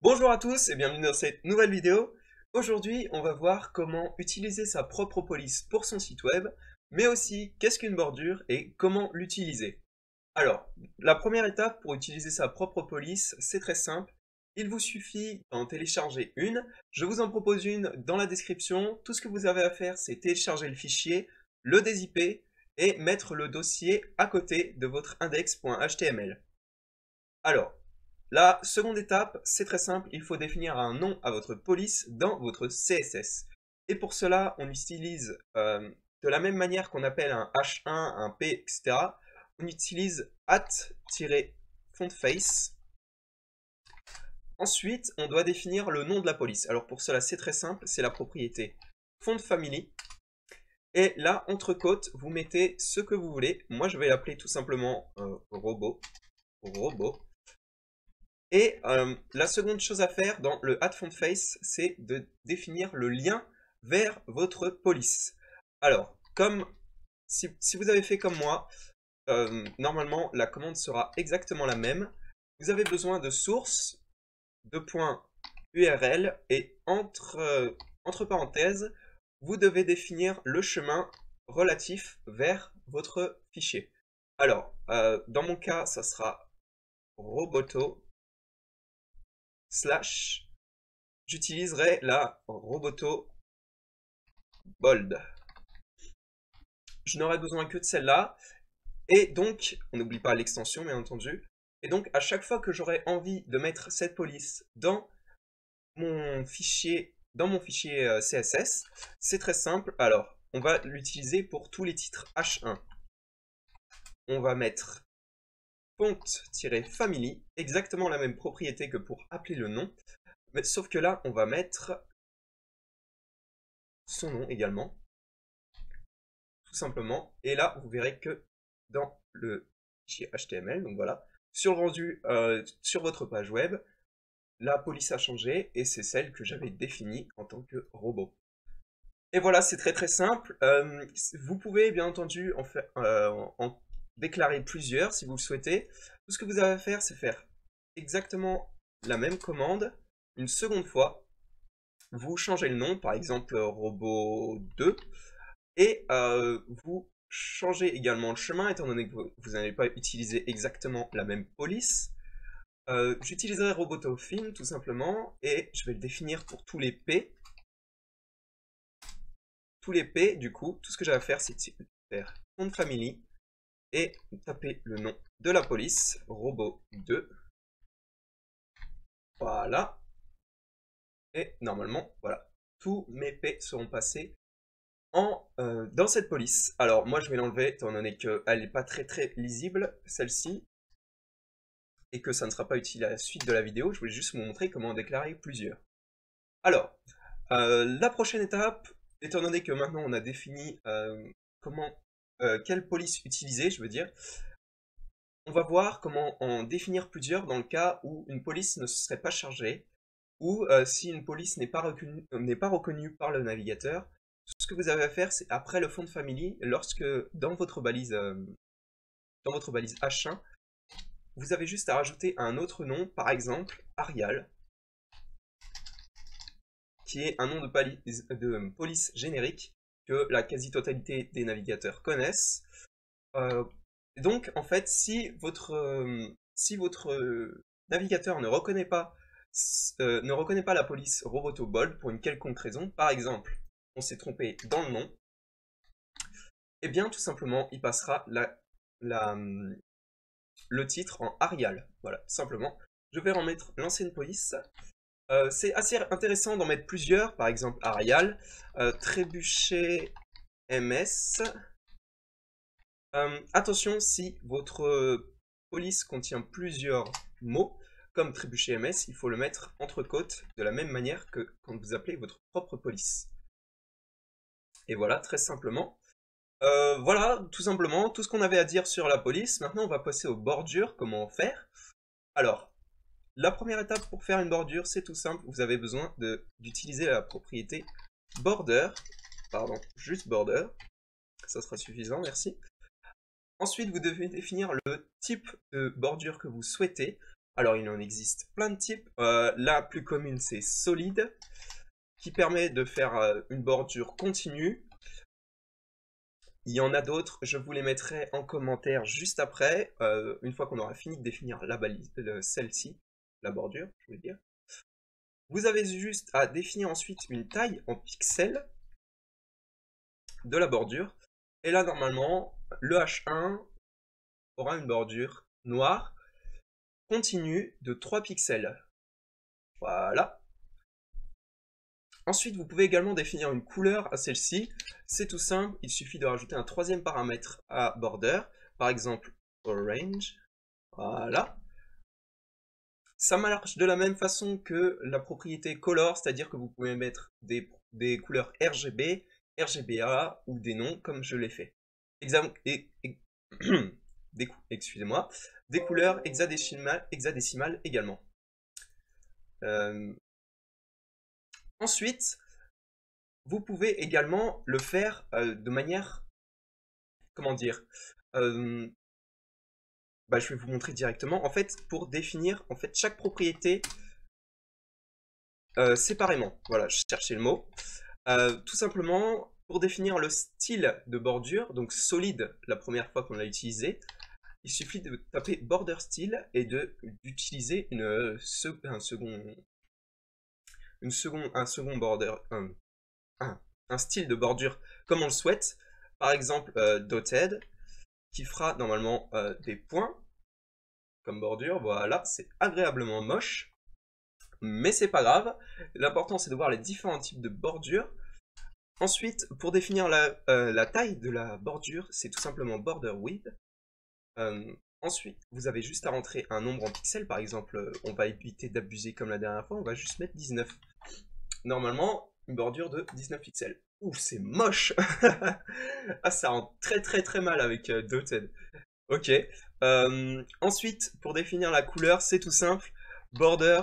Bonjour à tous et bienvenue dans cette nouvelle vidéo. Aujourd'hui, on va voir comment utiliser sa propre police pour son site web, mais aussi qu'est-ce qu'une bordure et comment l'utiliser. Alors, la première étape pour utiliser sa propre police, c'est très simple. Il vous suffit d'en télécharger une. Je vous en propose une dans la description. Tout ce que vous avez à faire, c'est télécharger le fichier, le dézipper et mettre le dossier à côté de votre index.html. Alors, la seconde étape, c'est très simple, il faut définir un nom à votre police dans votre CSS. Et pour cela, on utilise de la même manière qu'on appelle un H1, un P, etc. On utilise @fontface. Ensuite, on doit définir le nom de la police. Alors pour cela, c'est très simple, c'est la propriété fontFamily. Et là, entre côtes, vous mettez ce que vous voulez. Moi, je vais l'appeler tout simplement robot. Et la seconde chose à faire dans le @fontface, c'est de définir le lien vers votre police. Alors, comme si vous avez fait comme moi, normalement la commande sera exactement la même. Vous avez besoin de source, de point URL et entre parenthèses, vous devez définir le chemin relatif vers votre fichier. Alors, dans mon cas, ça sera roboto slash, j'utiliserai la roboto bold. Je n'aurai besoin que de celle-là. Et donc, on n'oublie pas l'extension, bien entendu. Et donc, à chaque fois que j'aurai envie de mettre cette police dans mon fichier CSS, c'est très simple. Alors, on va l'utiliser pour tous les titres H1. On va mettre font-family, exactement la même propriété que pour appeler le nom. Mais, sauf que là, on va mettre son nom également, tout simplement. Et là, vous verrez que dans le fichier HTML, donc voilà, sur le rendu sur votre page web, la police a changé et c'est celle que j'avais définie en tant que robot. Et voilà, c'est très très simple. Vous pouvez bien entendu en déclarer plusieurs si vous le souhaitez. Tout ce que vous avez à faire, c'est faire exactement la même commande une seconde fois. Vous changez le nom, par exemple robot 2, et vous changez également le chemin, étant donné que vous n'allez pas utiliser exactement la même police. J'utiliserai robotofin tout simplement, et je vais le définir pour tous les P. Tous les P, du coup, tout ce que j'ai à faire, c'est faire fontFamily et taper le nom de la police, robot 2. Voilà. Et normalement, voilà, tous mes P seront passés dans cette police. Alors moi je vais l'enlever étant donné qu'elle n'est pas très très lisible, celle-ci, et que ça ne sera pas utile à la suite de la vidéo. Je voulais juste vous montrer comment en déclarer plusieurs. Alors, la prochaine étape, étant donné que maintenant on a défini quelle police utiliser, je veux dire, on va voir comment en définir plusieurs dans le cas où une police ne serait pas chargée, ou si une police n'est pas reconnue par le navigateur. Ce que vous avez à faire, c'est après le fontFamily, lorsque dans votre balise H1, vous avez juste à rajouter un autre nom, par exemple Arial, qui est un nom de police générique que la quasi-totalité des navigateurs connaissent. Donc, en fait, si votre navigateur ne reconnaît pas la police robotobold pour une quelconque raison, par exemple, on s'est trompé dans le nom, et bien tout simplement, il passera le titre en Arial. Voilà, tout simplement. Je vais remettre l'ancienne police. C'est assez intéressant d'en mettre plusieurs, par exemple Arial, Trébuchet MS. Attention, si votre police contient plusieurs mots, comme Trébuchet MS, il faut le mettre entre côtes de la même manière que quand vous appelez votre propre police. Et voilà, très simplement. Voilà, tout simplement, tout ce qu'on avait à dire sur la police. Maintenant, on va passer aux bordures, comment faire. Alors, la première étape pour faire une bordure, c'est tout simple. Vous avez besoin d'utiliser la propriété border, pardon, juste border. Ça sera suffisant, merci. Ensuite, vous devez définir le type de bordure que vous souhaitez. Alors il en existe plein de types. La plus commune c'est solide, qui permet de faire une bordure continue. Il y en a d'autres, je vous les mettrai en commentaire juste après, une fois qu'on aura fini de définir la balise, celle-ci, la bordure, je veux dire. Vous avez juste à définir ensuite une taille en pixels de la bordure. Et là, normalement, le H1 aura une bordure noire continue de 3 pixels. Voilà. Ensuite, vous pouvez également définir une couleur à celle-ci. C'est tout simple, il suffit de rajouter un troisième paramètre à border, par exemple orange. Voilà. Ça marche de la même façon que la propriété color, c'est-à-dire que vous pouvez mettre des couleurs RGB, RGBA ou des noms comme je l'ai fait. Excusez-moi, des couleurs hexadécimales également. Ensuite, vous pouvez également le faire de manière, comment dire, je vais vous montrer directement. En fait, pour définir chaque propriété séparément. Voilà, je cherchais le mot. Tout simplement, pour définir le style de bordure, donc solide la première fois qu'on l'a utilisé, il suffit de taper border style et d'utiliser un style de bordure comme on le souhaite. Par exemple, dotted, qui fera normalement des points comme bordure. Voilà, c'est agréablement moche, mais c'est pas grave. L'important c'est de voir les différents types de bordures. Ensuite, pour définir la taille de la bordure, c'est tout simplement border width. Ensuite, vous avez juste à rentrer un nombre en pixels. Par exemple, on va éviter d'abuser comme la dernière fois, on va juste mettre 19. Normalement, une bordure de 19 pixels. Ouh, c'est moche. Ah, ça rend très très très mal avec Dotted. Ok. Ensuite, pour définir la couleur, c'est tout simple. Border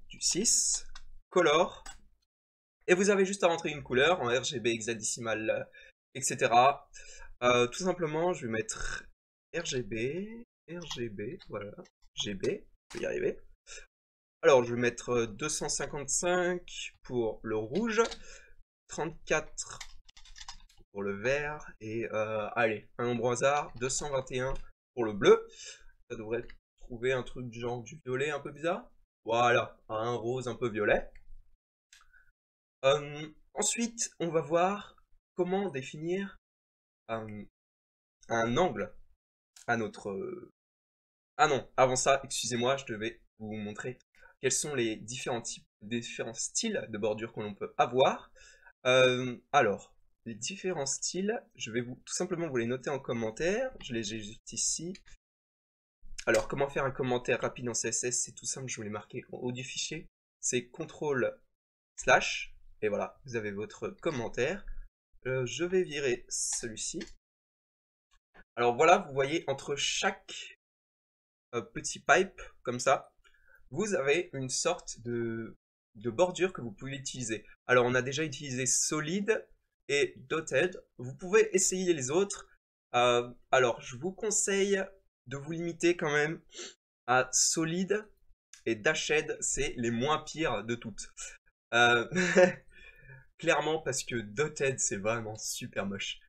du 6, color. Et vous avez juste à rentrer une couleur en RGB, hexadécimal, etc. Tout simplement, je vais mettre RGB, voilà, GB, je vais y arriver. Alors, je vais mettre 255 pour le rouge, 34 pour le vert, et allez, un nombre au hasard, 221 pour le bleu. Ça devrait trouver un truc du genre du violet un peu bizarre. Voilà, un rose un peu violet. Ensuite, on va voir comment définir un angle à notre... Ah non, avant ça, excusez-moi, je devais vous montrer quels sont les différents styles de bordure que l'on peut avoir. Alors, les différents styles, je vais tout simplement vous les noter en commentaire. Je les ai juste ici. Alors, comment faire un commentaire rapide en CSS? C'est tout simple, je vous l'ai marqué en haut du fichier. C'est CTRL/, et voilà, vous avez votre commentaire. Je vais virer celui-ci. Alors voilà, vous voyez, entre chaque petit pipe, comme ça, vous avez une sorte de bordure que vous pouvez utiliser. Alors on a déjà utilisé solid et dotted. Vous pouvez essayer les autres. Alors je vous conseille de vous limiter quand même à solid et dashed, c'est les moins pires de toutes. Clairement parce que dotted c'est vraiment super moche.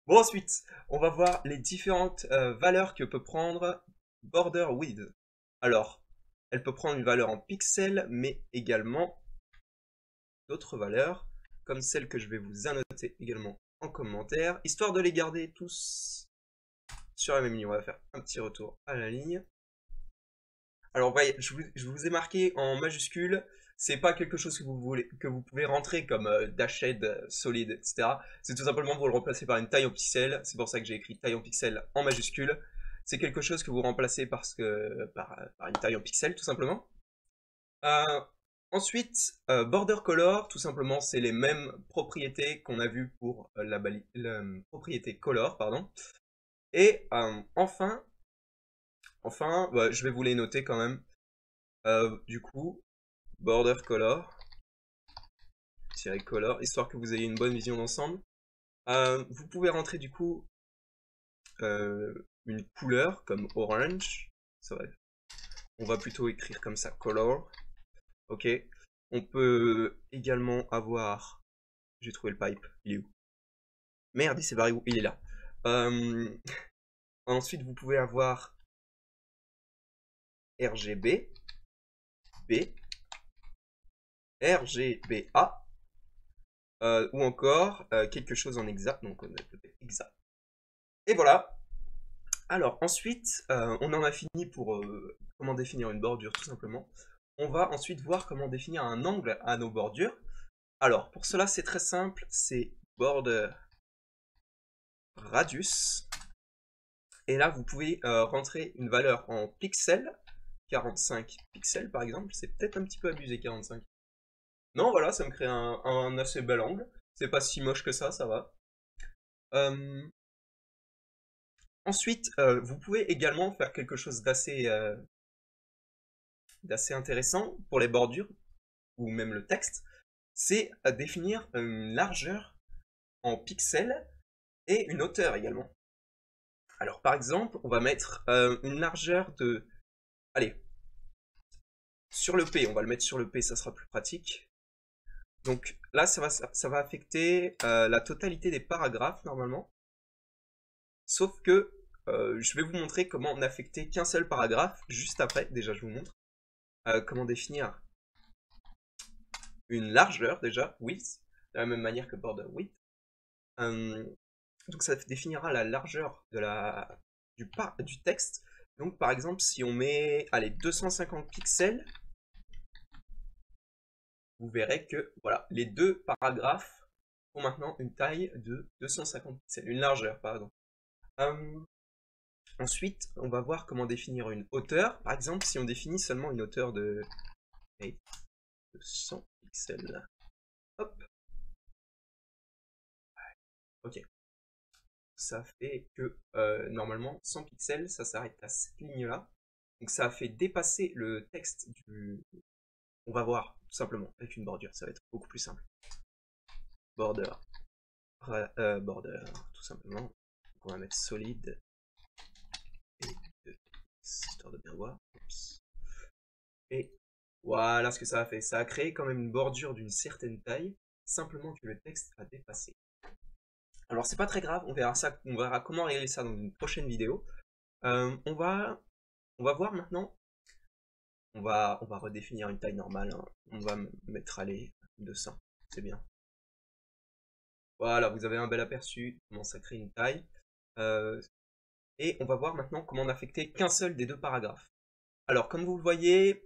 Bon, ensuite, on va voir les différentes valeurs que peut prendre border width. Alors, elle peut prendre une valeur en pixels, mais également d'autres valeurs, comme celles que je vais vous annoter également en commentaire, histoire de les garder tous sur la même ligne. On va faire un petit retour à la ligne. Alors, voyez, je vous ai marqué en majuscule. C'est pas quelque chose que vous pouvez rentrer comme dashed, solid, etc. C'est tout simplement vous le remplacer par une taille en pixels. C'est pour ça que j'ai écrit taille en pixels en majuscule. C'est quelque chose que vous remplacez par une taille en pixels, tout simplement. Ensuite, border color, tout simplement, c'est les mêmes propriétés qu'on a vues pour la propriété color, pardon. Et enfin, je vais vous les noter quand même. Du coup, border color, color, histoire que vous ayez une bonne vision d'ensemble. Vous pouvez rentrer du coup une couleur comme orange. Ça va. On va plutôt écrire comme ça, color. Ok. On peut également avoir... J'ai trouvé le pipe. Il est où? Merde, il s'est barré où? Il est là. Ensuite, vous pouvez avoir RGB, B, RGBA, ou encore quelque chose en hexa, donc on a peut-être hexa. Et voilà. Alors ensuite, on en a fini pour comment définir une bordure tout simplement. On va ensuite voir comment définir un angle à nos bordures. Alors pour cela c'est très simple, c'est border radius. Et là vous pouvez rentrer une valeur en pixels, 45 pixels par exemple, c'est peut-être un petit peu abusé 45. Non voilà, ça me crée un assez bel angle, c'est pas si moche que ça va. Ensuite, vous pouvez également faire quelque chose d'assez intéressant pour les bordures, ou même le texte, c'est définir une largeur en pixels et une hauteur également. Alors par exemple, on va mettre une largeur de... Allez, sur le P, on va le mettre sur le P, ça sera plus pratique. Donc là, ça va affecter la totalité des paragraphes normalement. Sauf que je vais vous montrer comment n'affecter qu'un seul paragraphe juste après. Déjà, je vous montre comment définir une largeur déjà, width, de la même manière que border width. Donc ça définira la largeur de du texte. Donc par exemple, si on met, allez, 250 pixels, vous verrez que voilà, les deux paragraphes ont maintenant une taille de 250 pixels, une largeur, pardon. Ensuite, on va voir comment définir une hauteur. Par exemple, si on définit seulement une hauteur de 100 pixels. Hop. Ok. Ça fait que normalement 100 pixels, ça s'arrête à cette ligne-là. Donc ça a fait dépasser le texte du... On va voir tout simplement avec une bordure, ça va être beaucoup plus simple. Border. Border, tout simplement. Donc on va mettre solide. Et histoire de bien voir. Et voilà ce que ça a fait. Ça a créé quand même une bordure d'une certaine taille, simplement que le texte a dépassé. Alors c'est pas très grave, on verra comment régler ça dans une prochaine vidéo. On va voir maintenant. On va redéfinir une taille normale. Hein. On va mettre allez 200, c'est bien. Voilà, vous avez un bel aperçu comment ça crée une taille. Et on va voir maintenant comment n'affecter qu'un seul des deux paragraphes. Alors comme vous le voyez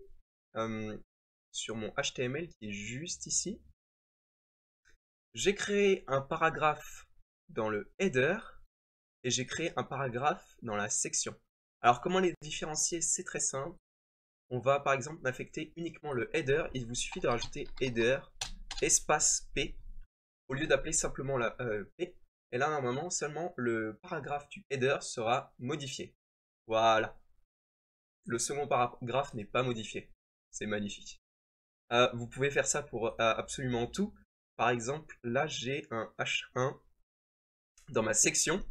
sur mon HTML qui est juste ici, j'ai créé un paragraphe dans le header et j'ai créé un paragraphe dans la section. Alors comment les différencier? C'est très simple. On va par exemple affecter uniquement le header. Il vous suffit de rajouter header espace P au lieu d'appeler simplement la P. Et là normalement seulement le paragraphe du header sera modifié. Voilà. Le second paragraphe n'est pas modifié. C'est magnifique. Vous pouvez faire ça pour absolument tout. Par exemple, là j'ai un H1 dans ma section.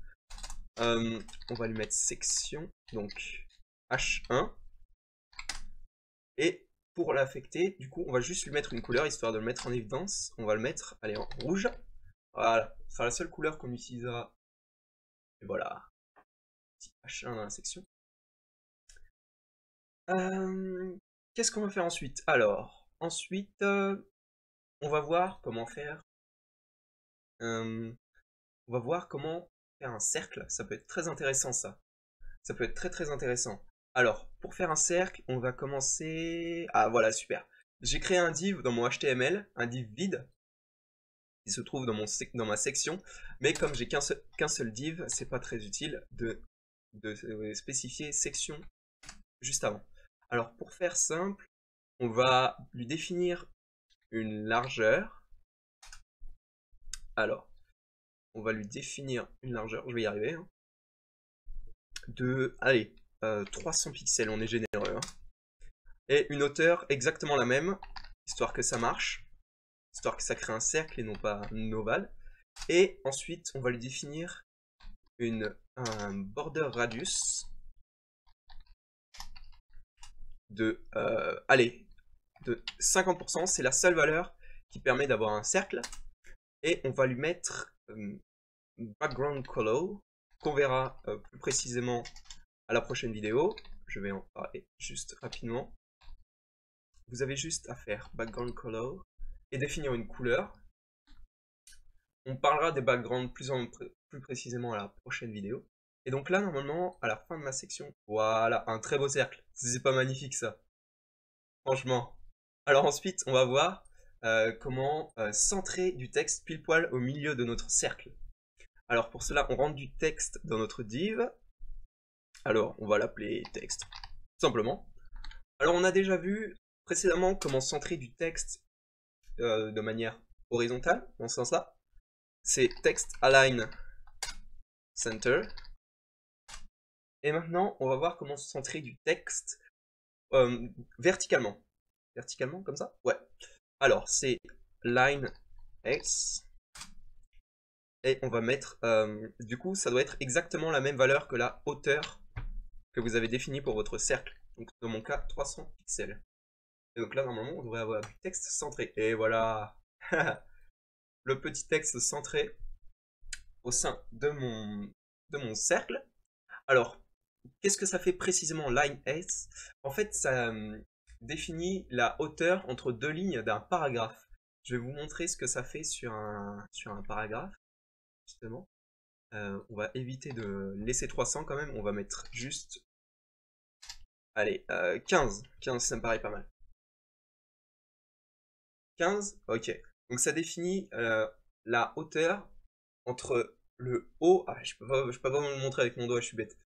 On va lui mettre section, donc H1. Et pour l'affecter, du coup, on va juste lui mettre une couleur, histoire de le mettre en évidence. On va le mettre, allez, en rouge. Voilà, ce sera la seule couleur qu'on utilisera. Et voilà. Petit H1 dans la section. Qu'est-ce qu'on va faire ensuite? Alors, ensuite, on va voir comment faire. On va voir comment faire un cercle. Ça peut être très intéressant, ça. Ça peut être très très intéressant. Alors, pour faire un cercle, on va commencer... Ah, voilà, super. J'ai créé un div dans mon HTML, un div vide, qui se trouve dans ma section. Mais comme j'ai qu'un seul div, c'est pas très utile de spécifier section juste avant. Alors, pour faire simple, on va lui définir une largeur. Alors, on va lui définir une largeur, je vais y arriver, hein, de, allez, 300 pixels, on est généreux. Hein. Et une hauteur exactement la même, histoire que ça marche, histoire que ça crée un cercle et non pas un ovale. Et ensuite, on va lui définir un border radius de, allez, de 50%. C'est la seule valeur qui permet d'avoir un cercle. Et on va lui mettre background color, qu'on verra plus précisément à la prochaine vidéo. Je vais en parler juste rapidement. Vous avez juste à faire background color et définir une couleur. On parlera des backgrounds plus précisément à la prochaine vidéo. Et donc là, normalement, à la fin de ma section, voilà, un très beau cercle. C'est pas magnifique ça, franchement. Alors ensuite, on va voir comment centrer du texte pile poil au milieu de notre cercle. Alors pour cela, on rentre du texte dans notre div. Alors, on va l'appeler texte, tout simplement. Alors on a déjà vu précédemment comment centrer du texte de manière horizontale, dans ce sens-là. C'est text align center. Et maintenant, on va voir comment centrer du texte verticalement. Verticalement, comme ça? Ouais. Alors, c'est line x. Et on va mettre, du coup, ça doit être exactement la même valeur que la hauteur que vous avez définie pour votre cercle. Donc, dans mon cas, 300 pixels. Et donc là, normalement, on devrait avoir du texte centré. Et voilà. Le petit texte centré au sein de mon cercle. Alors, qu'est-ce que ça fait précisément line S? En fait, ça définit la hauteur entre deux lignes d'un paragraphe. Je vais vous montrer ce que ça fait sur un paragraphe, justement. On va éviter de laisser 300 quand même, on va mettre juste, allez, 15. 15, ça me paraît pas mal. 15, ok. Donc ça définit la hauteur entre le haut, je peux pas vraiment le montrer avec mon doigt, je suis bête.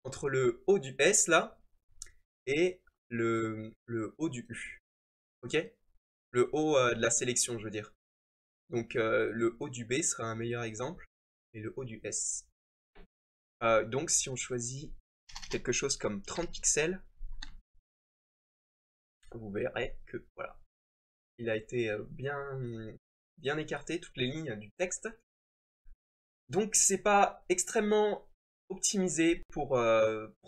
Entre le haut du S là et le haut du U. Ok? Le haut de la sélection, je veux dire. Donc le haut du B sera un meilleur exemple et le haut du S. Donc si on choisit quelque chose comme 30 pixels, vous verrez que voilà, il a été bien écarté toutes les lignes du texte. Donc c'est pas extrêmement optimisé pour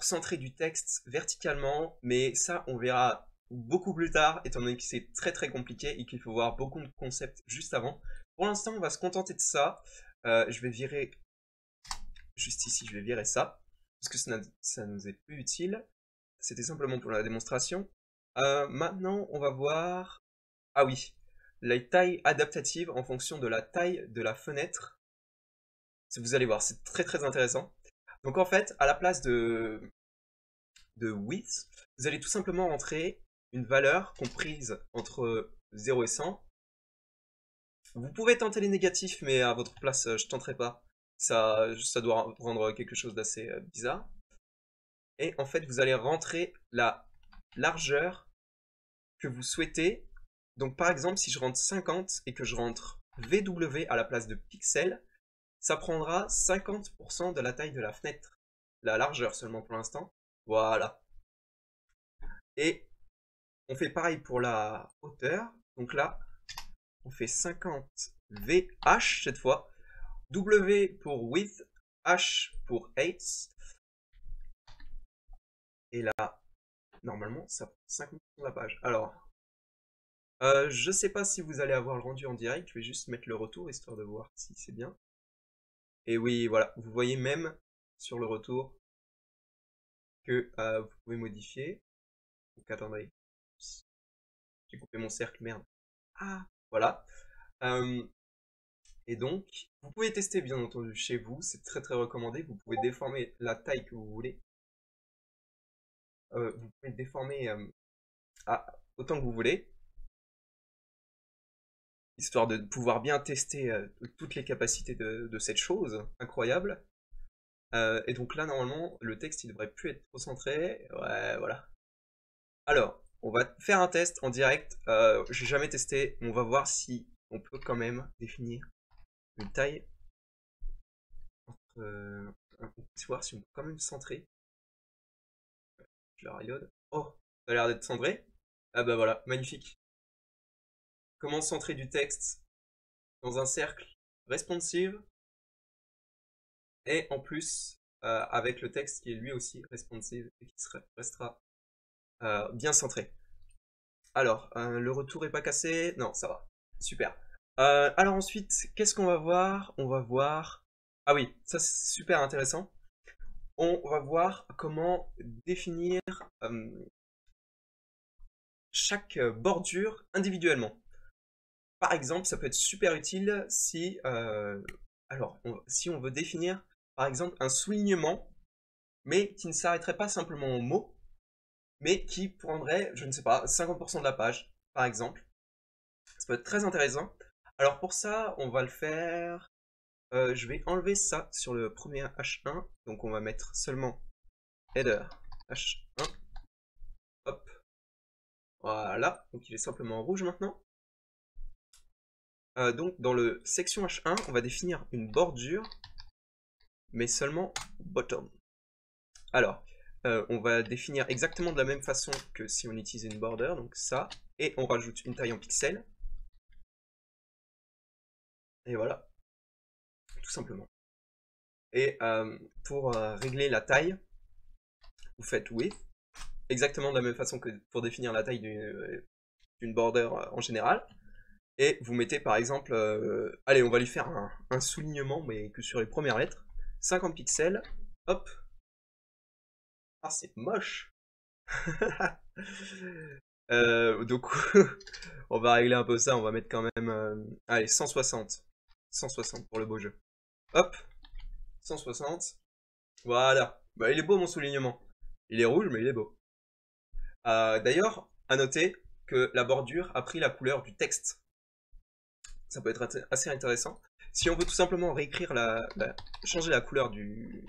centrer du texte verticalement, mais ça on verra beaucoup plus tard, étant donné que c'est très très compliqué et qu'il faut voir beaucoup de concepts juste avant. Pour l'instant on va se contenter de ça. Je vais virer juste ici, je vais virer ça, parce que ça nous est plus utile. C'était simplement pour la démonstration. Maintenant on va voir, ah oui, la taille adaptative en fonction de la taille de la fenêtre. Vous allez voir, c'est très très intéressant. Donc en fait, à la place de width, vous allez tout simplement entrer une valeur comprise entre 0 et 100. Vous pouvez tenter les négatifs, mais à votre place, je tenterai pas. Ça doit rendre quelque chose d'assez bizarre. Et en fait, vous allez rentrer la largeur que vous souhaitez. Donc par exemple, si je rentre 50 et que je rentre VW à la place de pixels, ça prendra 50% de la taille de la fenêtre. La largeur seulement pour l'instant. Voilà. Et on fait pareil pour la hauteur. Donc là, on fait 50 VH cette fois. W pour width, H pour height. Et là, normalement, ça prend 50% de la page. Alors, je sais pas si vous allez avoir le rendu en direct. Je vais juste mettre le retour histoire de voir si c'est bien. Et oui, voilà, vous voyez même sur le retour que vous pouvez modifier. Donc attendez, j'ai coupé mon cercle, merde. Ah, voilà. Et donc, vous pouvez tester bien entendu chez vous, c'est très très recommandé. Vous pouvez déformer la taille que vous voulez. Vous pouvez déformer autant que vous voulez, histoire de pouvoir bien tester toutes les capacités de cette chose incroyable. Et donc là, normalement, le texte il devrait plus être trop centré. Ouais, voilà. Alors, on va faire un test en direct. J'ai jamais testé, mais on va voir si on peut quand même définir une taille. On va voir si on peut quand même centrer. Je le reload. Oh, ça a l'air d'être centré. Ah bah voilà, magnifique. Comment centrer du texte dans un cercle responsive. Et en plus, avec le texte qui est lui aussi responsive et qui restera bien centré. Alors, le retour est pas cassé? Non, ça va. Super. Alors ensuite, qu'est-ce qu'on va voir? On va voir... Ah oui, ça c'est super intéressant. On va voir comment définir chaque bordure individuellement. Par exemple, ça peut être super utile si, si on veut définir, par exemple, un soulignement, mais qui ne s'arrêterait pas simplement au mot, mais qui prendrait, je ne sais pas, 50% de la page, par exemple. Ça peut être très intéressant. Alors pour ça, on va le faire... je vais enlever ça sur le premier H1, donc on va mettre seulement header H1. Hop, voilà, donc il est simplement en rouge maintenant. Donc dans le section H1, on va définir une bordure, mais seulement bottom. Alors, on va définir exactement de la même façon que si on utilisait une border, donc ça, et on rajoute une taille en pixels. Et voilà, tout simplement. Et pour régler la taille, vous faites width, exactement de la même façon que pour définir la taille d'une border en général. Et vous mettez par exemple, allez, on va lui faire un soulignement, mais que sur les premières lettres, 50 pixels, hop. Ah, c'est moche. Donc, on va régler un peu ça, on va mettre quand même, allez, 160. 160 pour le beau jeu. Hop, 160. Voilà. Bah, il est beau mon soulignement. Il est rouge, mais il est beau. D'ailleurs, à noter que la bordure a pris la couleur du texte. Ça peut être assez intéressant. Si on veut tout simplement réécrire changer la couleur de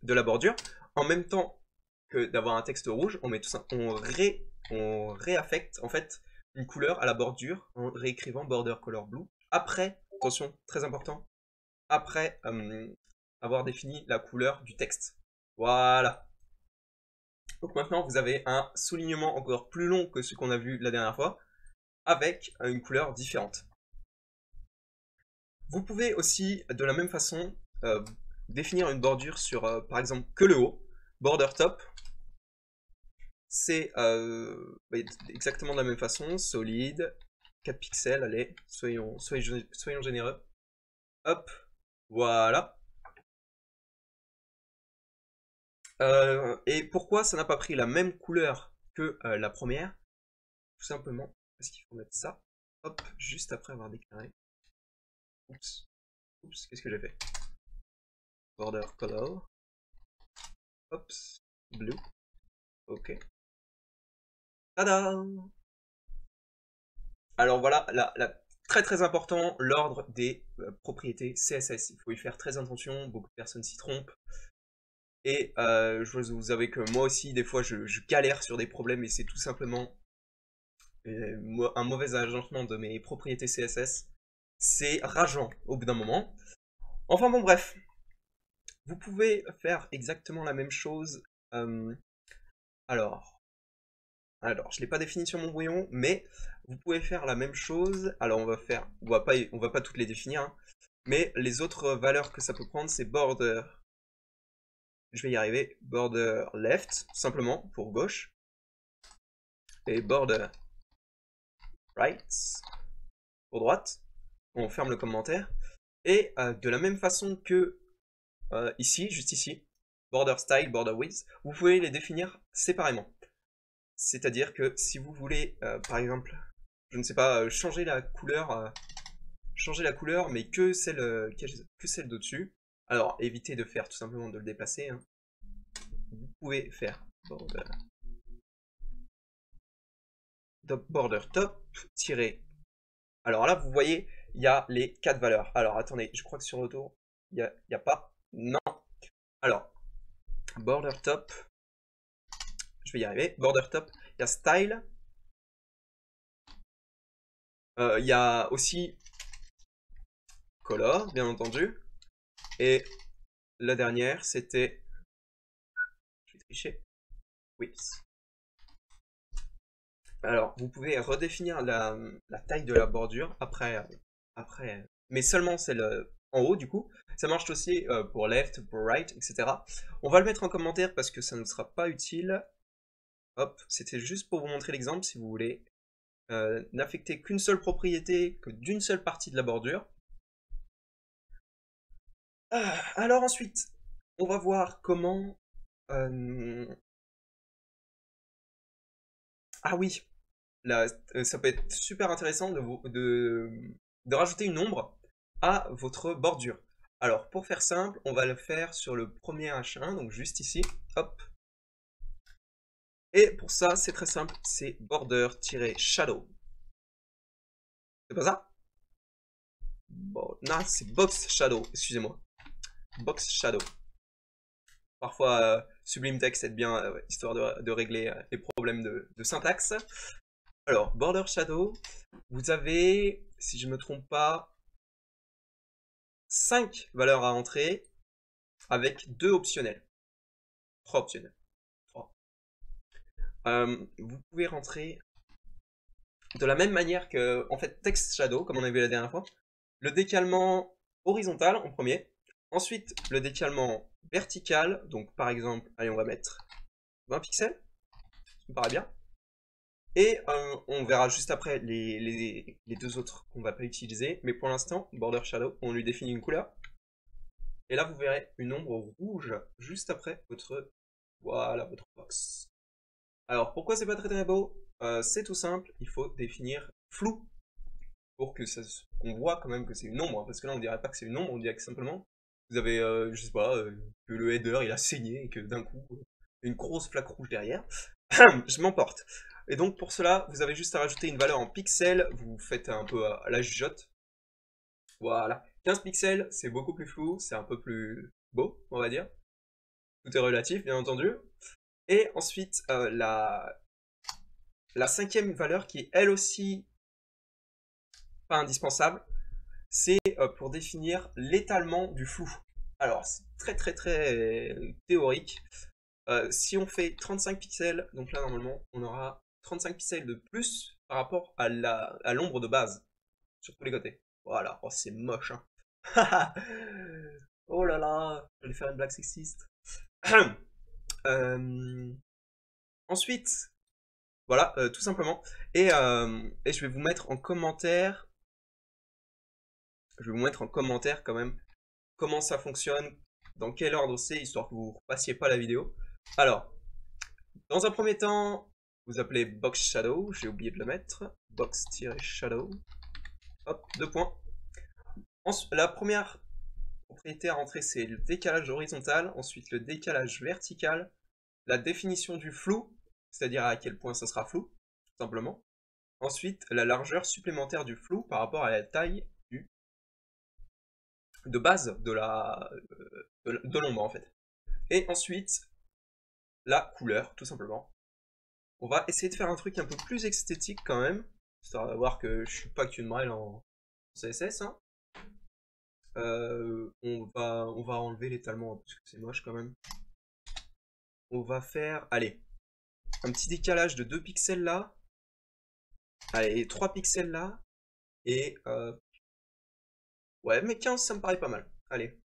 la bordure, en même temps que d'avoir un texte rouge, on met tout ça, on réaffecte en fait une couleur à la bordure en réécrivant border color blue. Après, attention, très important, après avoir défini la couleur du texte. Voilà. Donc maintenant, vous avez un soulignement encore plus long que ce qu'on a vu la dernière fois, avec une couleur différente. Vous pouvez aussi, de la même façon, définir une bordure sur, par exemple, que le haut, border top. C'est exactement de la même façon, solide, 4 pixels, allez, soyons généreux. Hop, voilà. Et pourquoi ça n'a pas pris la même couleur que la première? Tout simplement parce qu'il faut mettre ça, hop, juste après avoir déclaré. Oups, oups, qu'est-ce que j'ai fait? Border color, Oups, blue, ok. Tada! Alors voilà, très très important, l'ordre des propriétés CSS. Il faut y faire très attention, beaucoup de personnes s'y trompent. Et je vous avoue que moi aussi, des fois, je galère sur des problèmes et c'est tout simplement un mauvais agencement de mes propriétés CSS. C'est rageant au bout d'un moment. Enfin bon, bref. Vous pouvez faire exactement la même chose. Alors, je ne l'ai pas défini sur mon brouillon, mais vous pouvez faire la même chose. Alors, on va pas toutes les définir, hein, mais les autres valeurs que ça peut prendre, c'est border. Je vais y arriver. Border left, simplement, pour gauche. Et border right, pour droite. On ferme le commentaire. Et de la même façon que ici, juste ici, border style, border width, vous pouvez les définir séparément. C'est-à-dire que si vous voulez, par exemple, je ne sais pas, changer la couleur, mais que celle d'au-dessus, alors évitez de faire tout simplement de le déplacer, hein. Vous pouvez faire border top, tirer. Alors là, vous voyez, il y a les 4 valeurs. Alors attendez, je crois que sur le tour, il n'y a pas. Non. Alors, border top, je vais y arriver. Border top, il y a style. Il y a aussi color, bien entendu. Et la dernière, c'était... Je vais tricher. Width. Alors, vous pouvez redéfinir la taille de la bordure après, mais seulement celle en haut du coup. Ça marche aussi pour left, pour right, etc. On va le mettre en commentaire parce que ça ne sera pas utile. Hop, c'était juste pour vous montrer l'exemple si vous voulez n'affecter qu'une seule propriété, que d'une seule partie de la bordure. Alors ensuite, on va voir comment... Ah oui, là, ça peut être super intéressant de rajouter une ombre à votre bordure. Alors, pour faire simple, on va le faire sur le premier H1, donc juste ici, hop. Et pour ça, c'est très simple, c'est border-shadow. C'est pas ça? Bon, non, c'est box shadow, excusez-moi. Box shadow. Parfois, Sublime Text aide bien, histoire de régler les problèmes de syntaxe. Alors, border shadow, vous avez, si je ne me trompe pas, 5 valeurs à entrer avec 2 optionnels. 3 optionnels. 3. Vous pouvez rentrer de la même manière que, en fait, text shadow, comme on a vu la dernière fois. Le décalement horizontal en premier. Ensuite, le décalement vertical. Donc, par exemple, allez, on va mettre 20 pixels. Ça me paraît bien. Et on verra juste après les deux autres qu'on va pas utiliser. Mais pour l'instant, border shadow, on lui définit une couleur. Et là, vous verrez une ombre rouge juste après voilà, votre box. Alors, pourquoi c'est pas très beau? C'est tout simple, il faut définir flou pour que qu'on voit quand même que c'est une ombre. Parce que là, on dirait pas que c'est une ombre, on dirait que simplement vous avez, je sais pas, que le header il a saigné et que d'un coup, une grosse flaque rouge derrière. Je m'emporte. Et donc pour cela, vous avez juste à rajouter une valeur en pixels, vous faites un peu à la jugeote. Voilà. 15 pixels, c'est beaucoup plus flou, c'est un peu plus beau, on va dire. Tout est relatif, bien entendu. Et ensuite, la cinquième valeur qui est elle aussi pas indispensable, c'est pour définir l'étalement du flou. Alors, c'est très théorique. Si on fait 35 pixels, donc là normalement on aura 35 pixels de plus par rapport à l'ombre de base sur tous les côtés. Voilà, oh c'est moche hein. Oh là là, je vais faire une blague sexiste. Euh, ensuite, voilà, tout simplement. Et je vais vous mettre en commentaire, je vais vous mettre en commentaire quand même comment ça fonctionne, dans quel ordre c'est, histoire que vous ne passiez pas la vidéo. Alors, dans un premier temps, vous appelez box shadow, j'ai oublié de le mettre, box-shadow, hop, 2 points. La première propriété à rentrer, c'est le décalage horizontal, ensuite le décalage vertical, la définition du flou, c'est-à-dire à quel point ça sera flou, tout simplement. Ensuite, la largeur supplémentaire du flou par rapport à la taille de base de l'ombre en fait. Et ensuite, la couleur, tout simplement. On va essayer de faire un truc un peu plus esthétique quand même, histoire de voir que je suis pas qu'une maille en CSS. Hein. On va enlever l'étalement parce que c'est moche quand même. On va faire, allez, un petit décalage de 2 pixels là. Allez, 3 pixels là. Et ouais, mais 15 ça me paraît pas mal. Allez.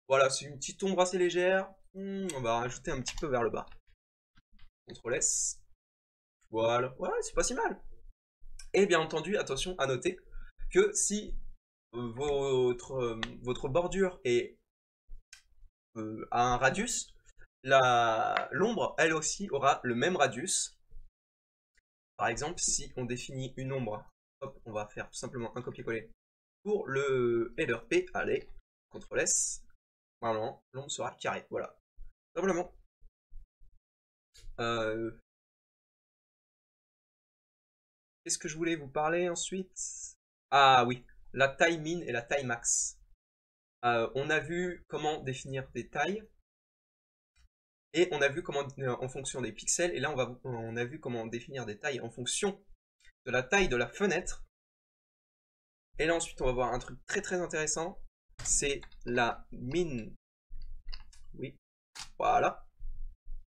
Voilà, c'est une petite ombre assez légère. On va rajouter un petit peu vers le bas. CTRL S. Voilà. Ouais, c'est pas si mal. Et bien entendu, attention à noter que si votre bordure a un radius, l'ombre, elle aussi, aura le même radius. Par exemple, si on définit une ombre, hop, on va faire tout simplement un copier-coller pour le header P, allez, CTRL S, normalement, l'ombre sera carrée, voilà. Simplement. Qu'est-ce que je voulais vous parler ensuite? Ah oui, la taille min et la taille max. On a vu comment définir des tailles et on a vu comment en fonction des pixels et là on a vu comment définir des tailles en fonction de la taille de la fenêtre. Et là ensuite on va voir un truc très intéressant, c'est la min. Oui, voilà.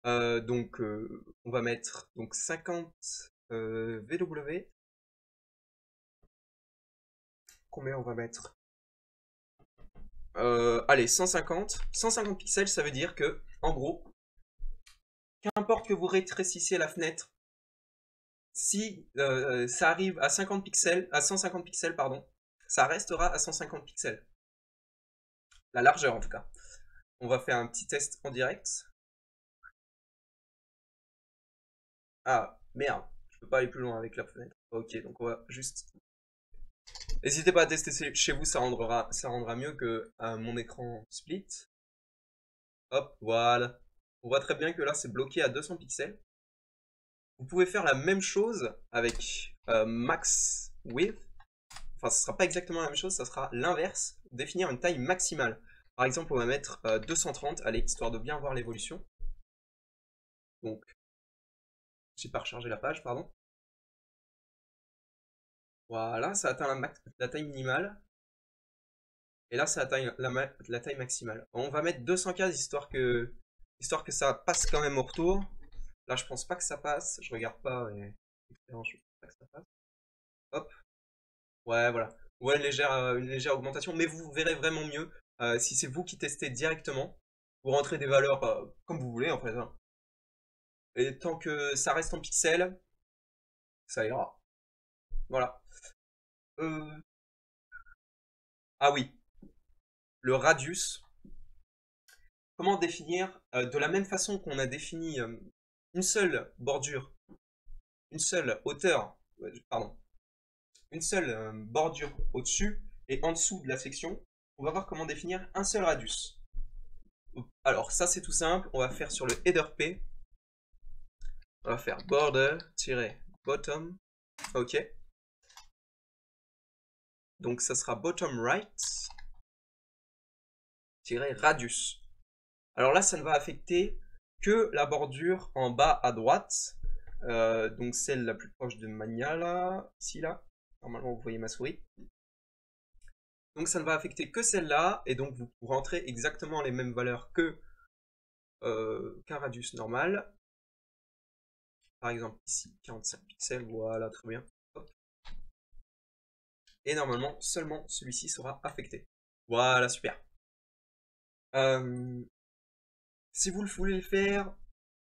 On va mettre donc 50 VW. Combien on va mettre? Allez, 150. 150 pixels, ça veut dire que, en gros, qu'importe que vous rétrécissiez la fenêtre, si ça arrive à 50 pixels, à 150 pixels, pardon, ça restera à 150 pixels. La largeur, en tout cas. On va faire un petit test en direct. Ah, merde, je peux pas aller plus loin avec la fenêtre. Ok, donc on va juste... N'hésitez pas à tester chez vous, ça rendra mieux que mon écran split. Hop, voilà. On voit très bien que là, c'est bloqué à 200 pixels. Vous pouvez faire la même chose avec max width. Enfin, ce sera pas exactement la même chose, ça sera l'inverse. Définir une taille maximale. Par exemple, on va mettre 230, allez, histoire de bien voir l'évolution. Donc, j'ai pas rechargé la page, pardon. Voilà, ça atteint la taille minimale. Et là, ça atteint la taille maximale. On va mettre 215 histoire que ça passe quand même au retour. Là, je pense pas que ça passe. Je regarde pas, mais je pense pas que ça passe. Hop. Ouais, voilà. Ouais, une légère augmentation, mais vous verrez vraiment mieux si c'est vous qui testez directement. Vous rentrez des valeurs comme vous voulez en fait, hein. Et tant que ça reste en pixels, ça ira. Voilà. Euh, Ah oui, le radius. Comment définir de la même façon qu'on a défini une seule bordure, une seule hauteur, pardon, une seule bordure au-dessus et en dessous de la section, on va voir comment définir un seul radius. Alors ça c'est tout simple, on va faire sur le header P, on va faire border-bottom, ok. Donc ça sera bottom right-radius. Alors là ça ne va affecter que la bordure en bas à droite, donc celle la plus proche de Mania là, ici là, normalement vous voyez ma souris. Donc ça ne va affecter que celle-là, et donc vous rentrez exactement les mêmes valeurs que qu'un radius normal. Par exemple ici 45 pixels, voilà très bien. Hop. Et normalement seulement celui-ci sera affecté. Voilà, super. Si vous le voulez le faire,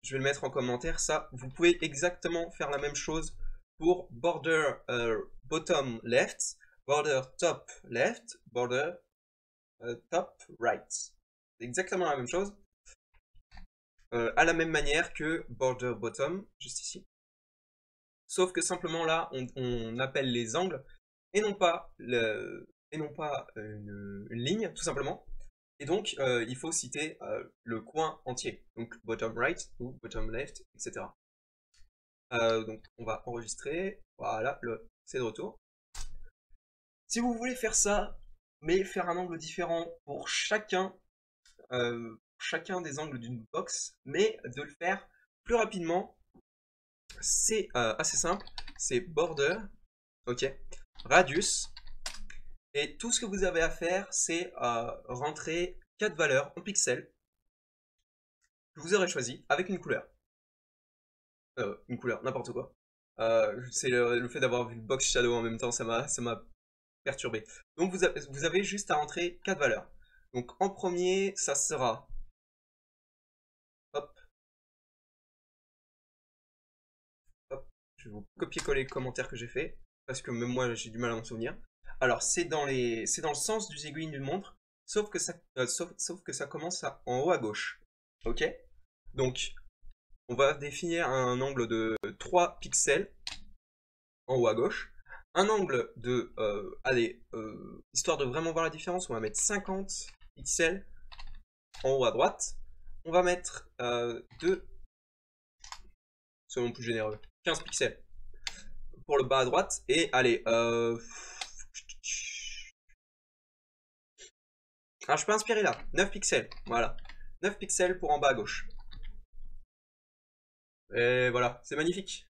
je vais le mettre en commentaire, ça, vous pouvez exactement faire la même chose pour border bottom left, border top left, border top right. C'est exactement la même chose, à la même manière que border bottom, juste ici. Sauf que simplement là, on appelle les angles et non pas, une ligne, tout simplement. Et donc, il faut citer le coin entier, donc bottom right ou bottom left, etc. Donc, on va enregistrer. Voilà, c'est de retour. Si vous voulez faire ça, mais faire un angle différent pour chacun des angles d'une box, mais de le faire plus rapidement, c'est assez simple. C'est border, ok, radius. Et tout ce que vous avez à faire, c'est rentrer 4 valeurs en pixels que vous aurez choisi avec une couleur, n'importe quoi. C'est le fait d'avoir vu le box shadow en même temps, ça m'a perturbé. Donc vous avez juste à rentrer 4 valeurs. Donc en premier, ça sera, hop, hop, je vais vous copier-coller le commentaire que j'ai fait, parce que même moi j'ai du mal à m'en souvenir. Alors c'est dans le sens du aiguille d'une montre, sauf que sauf que ça commence en haut à gauche. Ok? Donc on va définir un angle de 3 pixels en haut à gauche. Un angle de, allez, histoire de vraiment voir la différence, on va mettre 50 pixels en haut à droite. On va mettre 2, soyons plus généreux, 15 pixels pour le bas à droite. Et allez, je peux inspirer là, 9 pixels, voilà. 9 pixels pour en bas à gauche. Et voilà, c'est magnifique.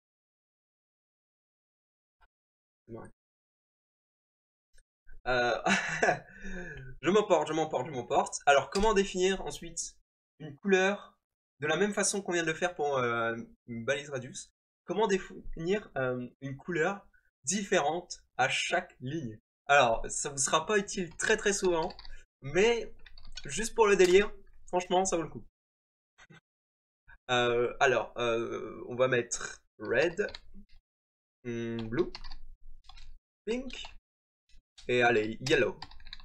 Ouais. Euh, je m'emporte. Alors, comment définir ensuite une couleur de la même façon qu'on vient de le faire pour une balise radius? Comment définir une couleur différente à chaque ligne? Alors, ça vous sera pas utile très très souvent, Mais juste pour le délire, franchement, ça vaut le coup. Alors, on va mettre red, blue, pink, et allez, yellow.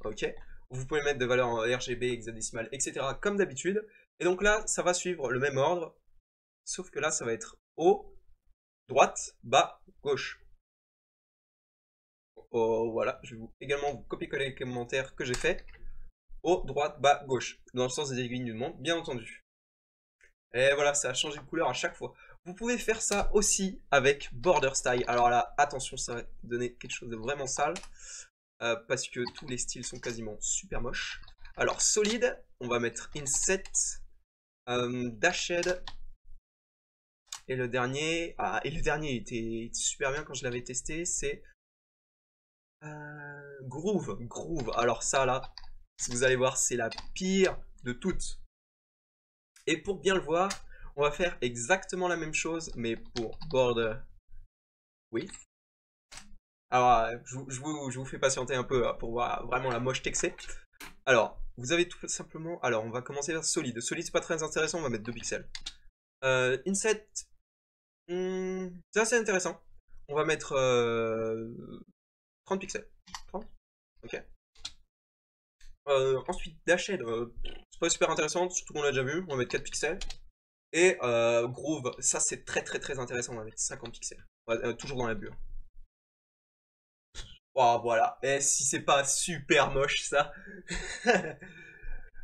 Ok. Vous pouvez mettre des valeurs en RGB, hexadécimal, etc. comme d'habitude. Et donc là, ça va suivre le même ordre, sauf que là, ça va être haut, droite, bas, gauche. Oh, voilà, je vais également vous copier-coller les commentaires que j'ai fait. Haut, droite, bas, gauche, dans le sens des aiguilles d'une montre, bien entendu. Et voilà, ça a changé de couleur à chaque fois. Vous pouvez faire ça aussi avec Border Style. Alors là, attention, ça va donner quelque chose de vraiment sale. Parce que tous les styles sont quasiment super moches. Alors, solide, on va mettre Inset, Dashed. Et le dernier, était super bien quand je l'avais testé, c'est Groove. Groove. Alors ça là, si vous allez voir, c'est la pire de toutes. Et pour bien le voir, on va faire exactement la même chose, mais pour Border Width. Alors, je vous fais patienter un peu pour voir vraiment la mocheté que c'est. Alors, vous avez tout simplement... Alors, on va commencer par solide. Solide, c'est pas très intéressant, on va mettre 2 pixels. Inset, c'est assez intéressant. On va mettre 30 pixels. 30. Ok. Ensuite, Dashed, c'est pas super intéressant, surtout qu'on l'a déjà vu. On va mettre 4 pixels. Et Groove, ça c'est très très très intéressant, on va mettre 50 pixels. Toujours dans la bulle. Oh, voilà. Et si c'est pas super moche ça.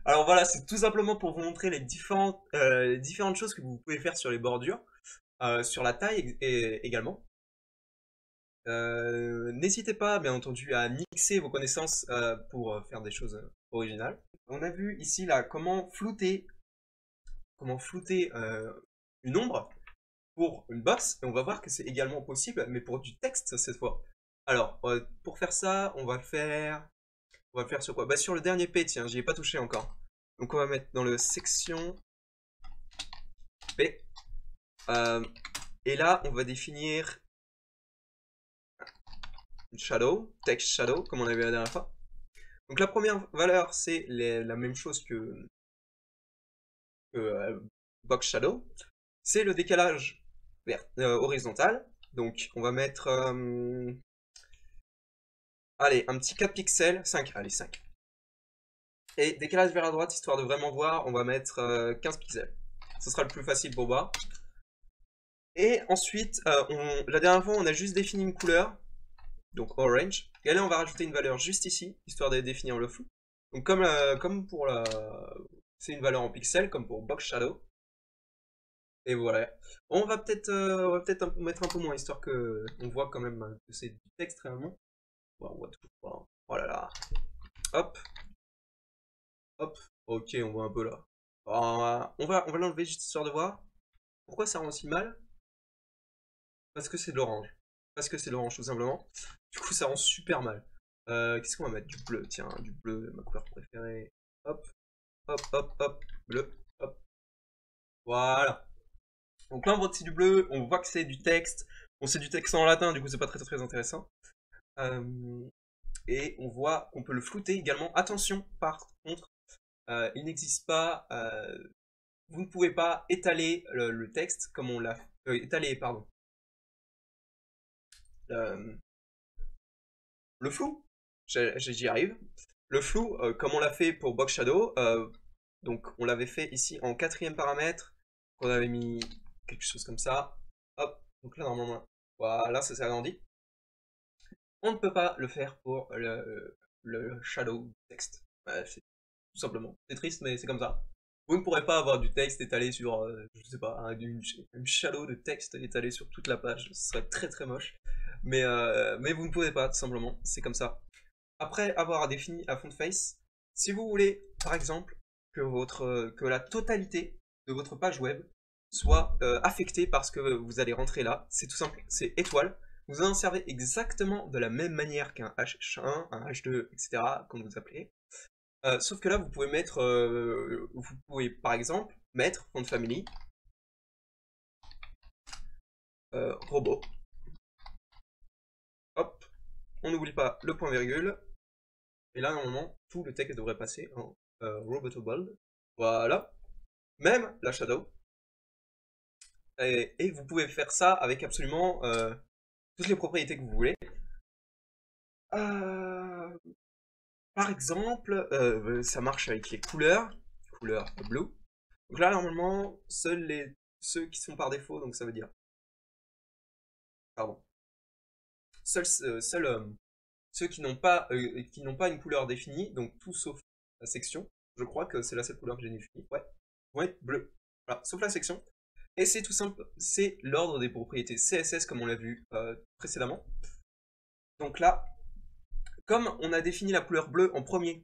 Alors voilà, c'est tout simplement pour vous montrer les différentes choses que vous pouvez faire sur les bordures, sur la taille également. N'hésitez pas, bien entendu, à mixer vos connaissances pour faire des choses originales. On a vu ici là comment flouter une ombre pour une box, et on va voir que c'est également possible, mais pour du texte cette fois. Alors, pour faire ça, on va le faire sur quoi? Bah sur le dernier P, tiens, j'y ai pas touché encore. Donc on va mettre dans le section P. Et là, on va définir une shadow, text shadow, comme on avait la dernière fois. Donc la première valeur, c'est la même chose que box shadow. C'est le décalage horizontal. Donc on va mettre, allez, un petit 4 pixels, 5, allez 5. Et décalage vers la droite, histoire de vraiment voir, on va mettre 15 pixels. Ce sera le plus facile pour voir. Et ensuite, la dernière fois, on a juste défini une couleur, donc orange. Et là, on va rajouter une valeur juste ici, histoire de définir le flou. Donc comme pour la... C'est une valeur en pixels, comme pour box shadow. Et voilà. On va peut-être mettre un peu moins, histoire que on voit quand même que c'est du texte réellement. Bon, on voit tout. Bon. Oh là là. Hop, hop. Ok, on voit un peu là. On va l'enlever juste histoire de voir. Pourquoi ça rend aussi mal? Parce que c'est de l'orange. Parce que c'est de l'orange tout simplement. Du coup ça rend super mal. Qu'est-ce qu'on va mettre? Du bleu, tiens, du bleu, ma couleur préférée. Hop, hop, hop, hop, bleu, hop. Voilà. Donc là on voit que c'est du bleu, on voit que c'est du texte. Bon c'est du texte en latin, du coup c'est pas très très intéressant. Et on voit qu'on peut le flouter également. Attention par contre, il n'existe pas... vous ne pouvez pas étaler le texte comme on l'a... étaler, pardon. Le flou, j'y arrive. Le flou, comme on l'a fait pour Box Shadow, donc on l'avait fait ici en 4e paramètre, on avait mis quelque chose comme ça. Hop, donc là normalement, voilà, ça s'est agrandi. On ne peut pas le faire pour le shadow texte. C'est tout simplement. C'est triste, mais c'est comme ça. Vous ne pourrez pas avoir du texte étalé sur, je sais pas, une shadow de texte étalé sur toute la page. Ce serait très très moche. Mais vous ne pouvez pas, tout simplement. C'est comme ça. Après avoir défini la font face, si vous voulez, par exemple, que la totalité de votre page web soit affectée parce que vous allez rentrer là, c'est tout simple, c'est étoile. Vous en servez exactement de la même manière qu'un H1, un H2, etc., comme vous appelez. Sauf que là, vous pouvez par exemple mettre font family, robot. Hop, on n'oublie pas le point virgule. Et là, normalement, tout le texte devrait passer en Robotable. Voilà. Même la shadow. Et vous pouvez faire ça avec absolument toutes les propriétés que vous voulez. Euh, Par exemple, ça marche avec les couleurs. Couleur blue. Donc là, normalement, ceux qui sont par défaut, donc ça veut dire. Pardon. Ceux qui n'ont pas une couleur définie, donc tout sauf la section. Je crois que c'est la seule couleur que j'ai définie. Ouais. Vont être bleu. Voilà, sauf la section. Et c'est tout simple, c'est l'ordre des propriétés CSS comme on l'a vu précédemment. Donc là, comme on a défini la couleur bleue en premier,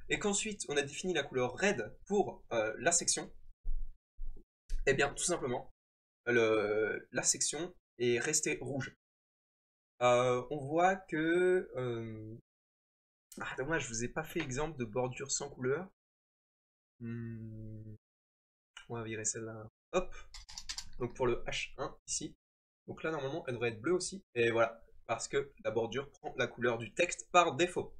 et qu'ensuite on a défini la couleur red pour la section, et bien tout simplement, la section est restée rouge. On voit que... Ah dommage, je vous ai pas fait exemple de bordure sans couleur. On va virer celle-là. Hop. Donc pour le H1 ici. Donc là normalement elle devrait être bleue aussi. Et voilà. Parce que la bordure prend la couleur du texte par défaut.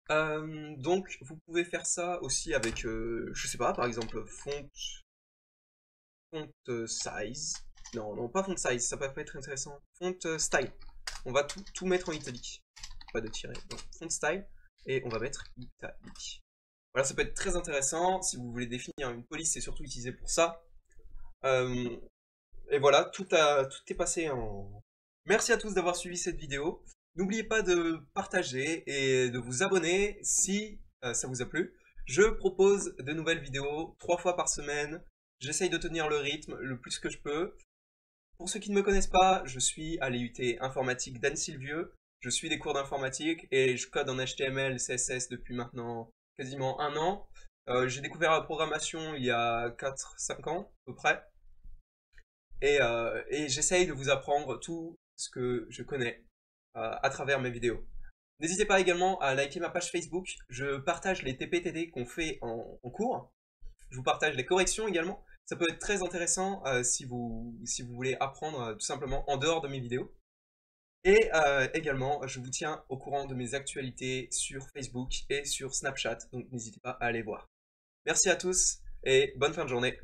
Donc vous pouvez faire ça aussi avec, je sais pas, par exemple font size. Non, non, pas font size, ça peut pas être intéressant. Font style. On va tout mettre en italique. Pas de tiret. Donc font style et on va mettre italique. Voilà, ça peut être très intéressant si vous voulez définir une police, c'est surtout utilisé pour ça. Et voilà, tout est passé en... Merci à tous d'avoir suivi cette vidéo. N'oubliez pas de partager et de vous abonner si ça vous a plu. Je propose de nouvelles vidéos 3 fois par semaine. J'essaye de tenir le rythme le plus que je peux. Pour ceux qui ne me connaissent pas, je suis à l'IUT informatique d'Anne-Sylvieux. Je suis des cours d'informatique et je code en HTML, CSS depuis maintenant quasiment 1 an. J'ai découvert la programmation il y a 4-5 ans à peu près. Et j'essaye de vous apprendre tout ce que je connais à travers mes vidéos. N'hésitez pas également à liker ma page Facebook. Je partage les TPTD qu'on fait en cours. Je vous partage les corrections également. Ça peut être très intéressant si vous voulez apprendre tout simplement en dehors de mes vidéos. Et également, je vous tiens au courant de mes actualités sur Facebook et sur Snapchat. Donc n'hésitez pas à aller voir. Merci à tous et bonne fin de journée.